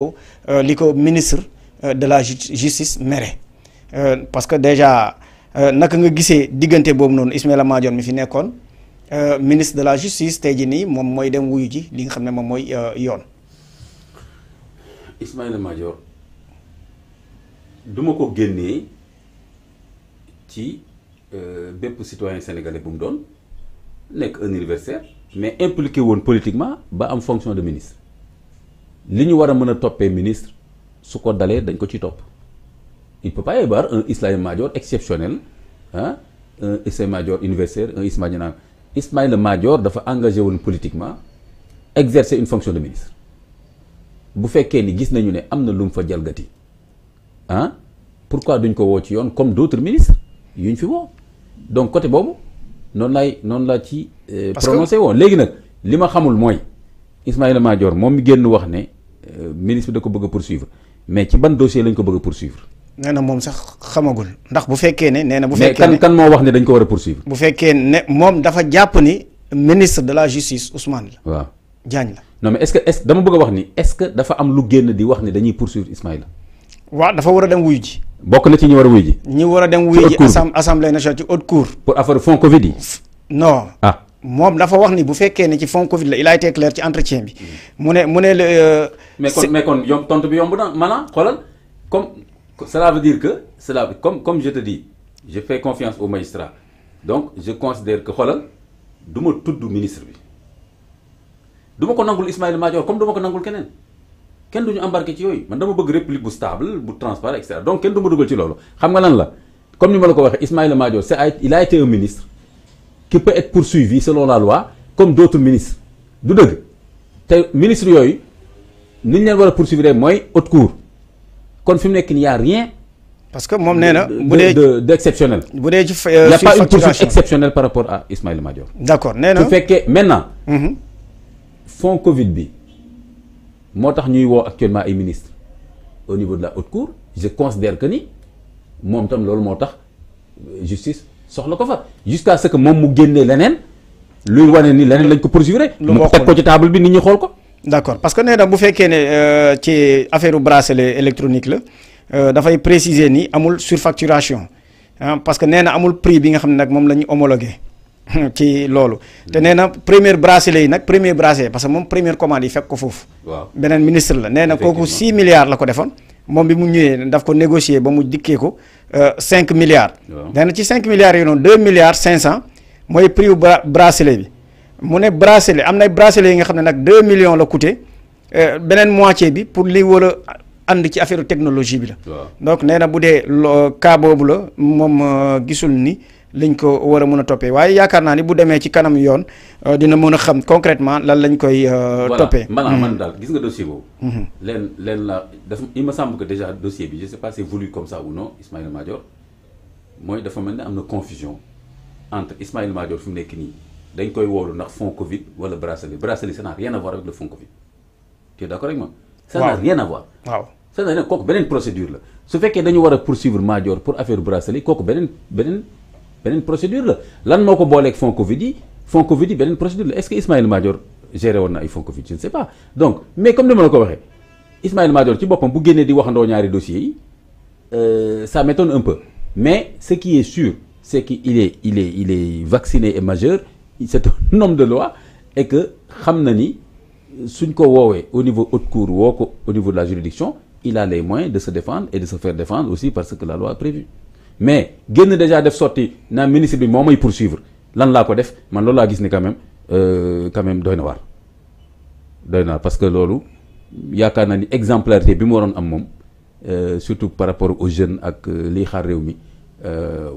li ko ministre de la justice mere parce que déjà naka nga gisee diggante boobu noonu Ismaïla Madior mi fi nekkoon ministre de la justice tey jii nii moom mooy dem wuyu ji li nga xam ne moom mooy yoon. Ismaïla Madior duma ko génnee ci bépp citoyen sénégalais bu mu doon nekk un universitaire mais impliqué woon politiquement ba am fonction de ministre li ñu war a mën a toppee ministre su ko dalee dañ ko ci topp il peut pas y avoir un Ismaïla Madior exceptionnel un Ismaïla Madior universitaire un Ismaïla Madior dafa engagé woon politiquement exercer une fonction de ministre bu fekkee ni gis nañu ne am na lu mu fa jalgati pourquoi duñ ko woo ci yoon comme d'autres ministres yuñ fi woo donc côté boobu noonu laa ci prononcé woon léegi nag li ma xamul mooy Ismaïla Madior moom mi génn wax ne ministre bi da ko bëgg a poursuivre mais ci ban dossier lañ ko bëgg a poursuivre. nee na moom sax xamagul ndax bu fekkee ne nee na bu fekkee ne mais kan moo wax ne dañ ko war a poursuivre. bu fekkee ne moom dafa jàpp ni ministre de la justice Ousmane la. waaw Diagne la. non mais est-ce dama bëgg a wax ni est-ce que dafa am lu génn di wax ne dañuy poursuivre Ismaïla. waaw dafa war a dem wuyu ji. bokk na ci ñi war a wuyu ji. ñi war a dem wuyu ji assemblée nationale ci haute cour. pour affaire fonds Covid yi. non. moom dafa wax ni bu fekkee ne ci fonds Covid la il a été clair ci entretien bi. mu ne le. mais kon yomb tontu bi yomb na maanaam xoolal comme cela veut dire que comme je te dis je fais confiance au magistrat donc je considère que xoolal du ma tudd ministre bi du ma ko nangul Ismaïla Madior comme du ma ko nangul keneen kenn du ñu embarqué ci yooyu man dama bëgg république bu stable bu transparent et cetera donc kenn du ma dugal ci loolu xam nga lan la comme ni ma la ko waxee Ismaïla Madior il a été un ministre qui peut être poursuivi selon la loi comme d'autres ministres du dëgg te ministre yooyu ni ñu leen war a poursuivre mooy haute cour kon fi mu nekk nii y a rien. parce que moom nee na bu dee d'exceptionnel. bu dee ci y a pas une poursuite exceptionnelle par rapport à Ismaïla Madior. d'accord nee na su fekkee maintenant. fonds Covid bi moo tax ñuy woo actuellement ay ministres au niveau de la haute cour je considère que ni moom tam loolu moo tax justice soxla ko fa jusqu'à ce que moom mu génnee leneen luy wane ni leneen lañ ko poursuivre. mu teg ko ci table bi nit ñi xool ko. d'accord parce que nee na bu fekkee ne ci affaire bracelet électronique la dafay préciser ni amul surfacturation parce que nee na amul prix bi nga xam ne nag moom la ñu homologué ci loolu. te nee na premier bracelet yi nag premier bracelet parce que moom première commande yi fekk ko foofu. waaw beneen ministre la nee na kooku 6 milliards la ko defoon moom bi mu ñëwee daf ko négocier ba mu dikkee ko 5 milliards. waaw nee na ci 5 milliards yi noonu 2 milliards 500 mooy prix wu bracelet bi. mu ne bracelet am na bracelet yi nga xam ne nag 2 millions la coûté beneen moitié bi pour li war a ànd ci affaire technologie bi la. donc nee na bu dee cas boobu la moom gisul ni lañ ko war a mën a toppee waaye yaakaar naa ni bu demee ci kanam yoon dina mën a xam concrètement lan lañ koy. toppee voilà man daal gis nga dossier boobu. leen la dafa il me semble que déjà dossier bi je sais pas c'est voulu comme ça ou non Ismaïla Madior mooy dafa mel ne am na confusion entre Ismaïla Madior fi mu nekk nii. dañ koy woolu ndax fonds Covid wala bracelet ça n'a rien à voir avec le fonds Covid tu es d'accord avec moi. ça n'a rien à voir. waaw ça n'a rien kooku beneen procédure la su fekkee dañu war a poursuivre Madior pour affaire bracelet kooku beneen procédure la lan moo ko booleeg fonds Covid yi beneen procédure la est-ce que Ismaïla Madior géré woon na ay fonds Covid je ne sais pas donc mais comme ni ma la ko waxee Ismaïla Madior ci boppam bu génnee di waxandoo ñaari dossiers yi ça m'étonne un peu mais ce qui est sûr c'est qu'il est vacciné et majeur. c'est un homme de loi et que xam na ni suñ ko woowee au niveau haute cour woo ko au niveau de la juridiction il a les moyens de se défendre et de se faire défendre aussi parce que la loi a prévu mais génn déjà def sorti naa ministre bi moo may poursuivre lan laa ko def man loolu laa gis ni quand même doy na waar parce que loolu yaakaar naa ni exemplarité bi mu waroon am moom surtout par rapport aux jeunes ak liy xaar réew mi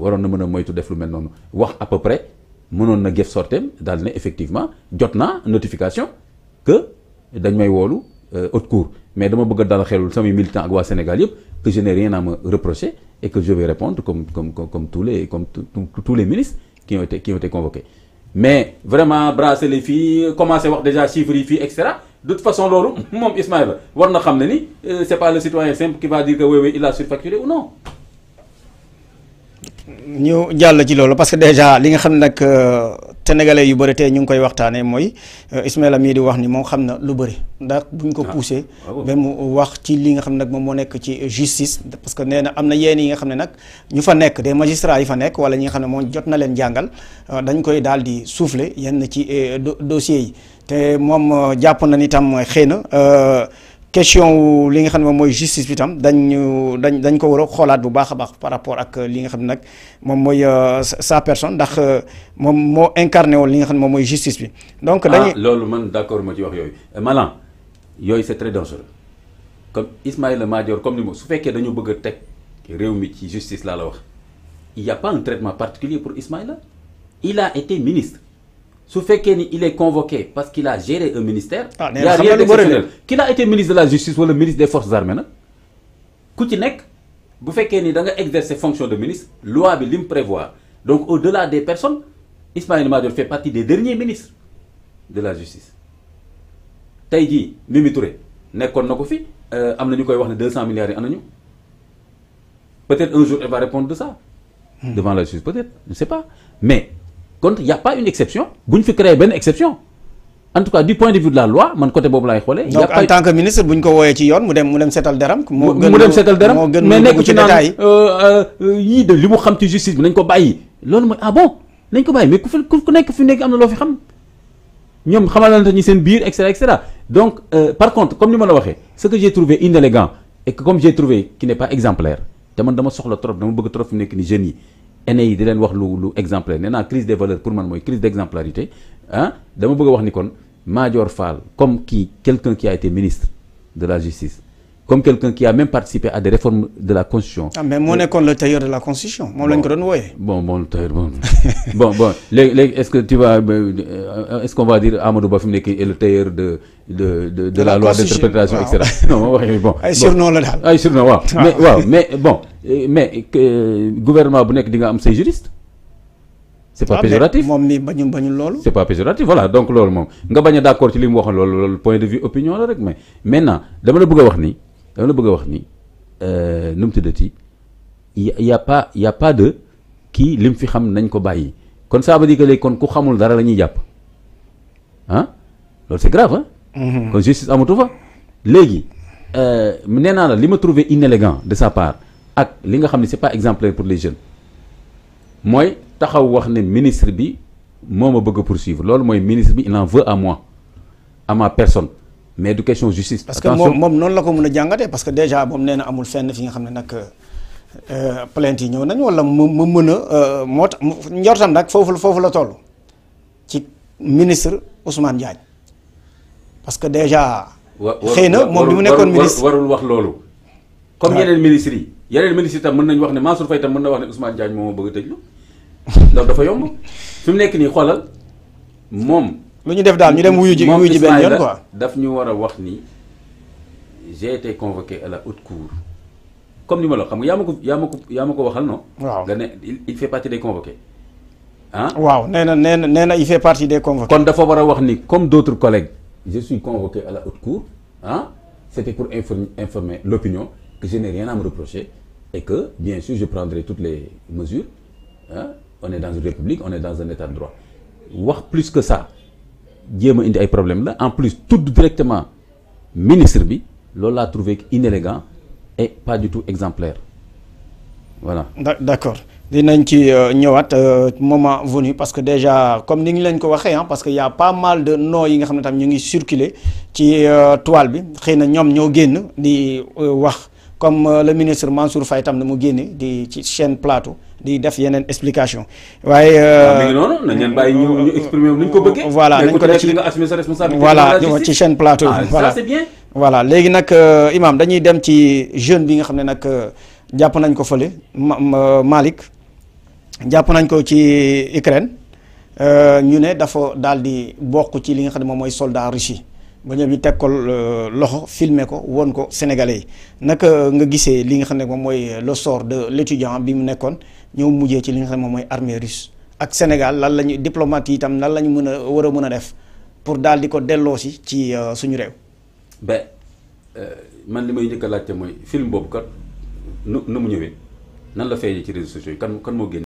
waroon na mën a moytu def lu mel noonu wax à peu près mënoon na gef sorteem daal ne effectivement jot naa notification que dañ may woolu haute cour mais dama bëgg a dal xelul samay militants ak waa Sénégal yëpp que je n'ai rien à me reprocher et que je vais répondre comme tous les ministres qui ont été convoqués mais vraiment bracelet fii commencé wax déjà chiffres yi fii et cetera de toute façon loolu moom Ismaïla war na xam ne ni c'est pas le citoyen simple qui va dire que oui il a surfacturé ou non. ñu jàll ci loolu parce que déjà li nga xam ne nag sénégalais yu bëri tey ñu ngi koy waxtaanee mooy Ismaïla mii di wax ni moom xam na lu bëri ndax buñ ko poussé ba mu wax ci li nga xam ne nag moom moo nekk ci justice parce que nee na am na yenn yi nga xam ne nag ñu fa nekk des magistrats yi fa nekk wala ñi nga xam ne moom jot na leen jàngal dañ koy daal di souffler yenn ci dossiers yi te moom jàpp na ni tam xëy na question li nga xam ne moom mooy justice bi tam dañ ko war a xoolaat bu baax a baax par rapport ak li nga xam ne nag moom mooy sa personne ndax moom moo incarné woon li nga xam ne moom mooy justice bi. donc dañuy loolu man d'accord ma ci wax yooyu Malang yooyu c'est très dangereux comme Ismaïla Madior comme ni ma su fekkee dañu bëgg a teg réew mi ci justice laa la wax il y a pas un traitement particulier pour Ismaïla il a été ministre. su fekkee ni il est convoqué parce qu'il a géré un ministère. il y a rien d'exceptionnel qu'il a été ministre de la justice wala ministre des forces armées nag ku ci nekk bu fekkee ni da nga exercer fonction de ministre loi bi li mu prévoir donc au-delà des personnes Ismaïla Madior fait partie des derniers ministres de la justice. tey jii Mimi Touré nekkoon na ko fi am na ñu koy wax ne 200 milliards yi am nañu peut-être un jour elle va répondre de ça. devant la justice peut-être je ne sais pas mais. kon il y a pas une exception bu ñu fi créé benn exception en tout cas du point de vue de la loi man côté boobu laay xoolee. donc en tant que ministre bu ñu ko wooyee ci yoon mu dem seetal deram. mu dem seetal deram mais nekk ci naan yii de li mu xam ci justice bi nañ ko bàyyi. loolu mooy ah bon nañ ko bàyyi mais ku nekk fi nekk am na loo fi xam ñoom xamalante ñi seen biir et cetera donc par contre comme ni ma la waxee ce que j'ai trouvé inélégant et que comme j'ai trouvé qui n'est pas exemplaire te man dama soxla trop dama bëgg trop fi nekk ni jeunes yi. aînés yi di leen wax lu exemplaire nee naa crise des valeurs pour man mooy crise d'exemplarité ah dama bëgg a wax ni kon Madior Fall comme quelqu'un qui a été ministre de la justice comme quelqu'un qui a même participé à des réformes de la constitution. ah mais moo nekkoon le tailleur de la constitution. moom lañ ko doon wooyee. bon tailleur bon léegi est-ce que tu vas est-ce qu'on va dire Amadou Ba fi mu nekk est le tailleur de la loi d'interprétation et cetera. non ma waxee bon ay surnom la daal ay surnom waaw. mais bon mais gouvernement bu nekk di nga am say juriste. c'est pas péjoratif moom mi bañul loolu. c'est pas péjoratif voilà donc loolu moom nga bañ a d'accord ci li mu waxoon loolu point de vue opinion la rek mais maintenant dama la bëgg a wax ni nu mu tuddati y a pas de kii lim fi xam nañ ko bàyyi kon ça veut dire que léegi kon ku xamul dara la ñuy jàpp ah loolu c'est grave ah. kon justice amatu fa léegi nee naa la li ma trouvé inélégant de sa part ak li nga xam ne c'est pas exemplaire pour les jeunes mooy taxaw wax ne ministre bi moo ma bëgg a poursuivre loolu mooy ministre bi il en veut à moi à ma personne mais du question justice. parce que moom noonu la ko mën a jàngatee parce que déjà moom nee na amul fenn fi nga xam ne nag plainte yi ñëw nañ wala mu mën a moo tax njortam nag foofu la toll ci ministre Ousmane Diagne parce que déjà. xëy na moom bi mu nekkoon ministre warul wax loolu. comme yeneen ministres yi yeneen ministres yi tam mën nañu wax ne Mansour Faye tam mën na wax ne Ousmane Diagne moo ma bëgg a tëjlu ndax dafa yomb fi mu nekk nii xoolal moom. lu ñu def daal ñu dem wuyu ji benn yoon quoi. daf ñu war a wax ni j'ai été convoqué à la haute cour comme ni ma la xam nga yaa ma ko waxal non. waaw nga ne il fait partie des convoqués ah. waaw nee na il fait partie des convoqués. kon dafa war a wax ni comme d'autres collègues je suis convoqué à la haute cour ah c'était pour informer l'opinion que je n'ai rien à me reprocher et que bien sûr je prendrai toutes les mesures ah on est dans une république on est dans un état de droit wax plus que ça. jéem a indi ay problème la en plus tudd directement ministre bi loolu laa trouvé inélégant et pas du tout exemplaire voilà. d'accord dinañ ci ñëwaat moment venu parce que déjà comme ni ngi leen ko waxee parce que y a pas mal de noms yi nga xam ne tam ñu ngi circuler ci toile bi xëy na ñoom ñoo génn di wax comme le ministre Mansour Faye tam na mu génne di ci chaîne Plateau di def yeneen explication waaye. mi ngi noonu nañ leen bàyyi ñu exprimer wu ni ñu ko bëggee. voilà nañ ko def ci nga assumer sa responsabilité. voilà ci chaîne Plateau. voilà ça c'est bien. voilà léegi nag Imam dañuy dem ci jeune bi nga xam ne nag jàpp nañ ko fële Malick jàpp nañ ko ci Ukraine ñu ne dafa daal di bokk ci li nga xam ne moom mooy soldat Russie ba ñoom ñu teg ko loxo filmer ko woon ko Sénégalais yi naka nga gisee li nga xam ne moom mooy le sort de l'étudiant bi mu nekkoon ñëw mujjee ci li nga xam ne moom mooy armée russe ak Sénégal lan la ñu diplomate yi itam lan la ñu war a mën a def pour daal di ko delloosi ci suñu réew. man li may njëkk a laajte mooy film boobu kat nu mu ñëwee nan la feeñee ci réseaux sociaux yi kan moo génne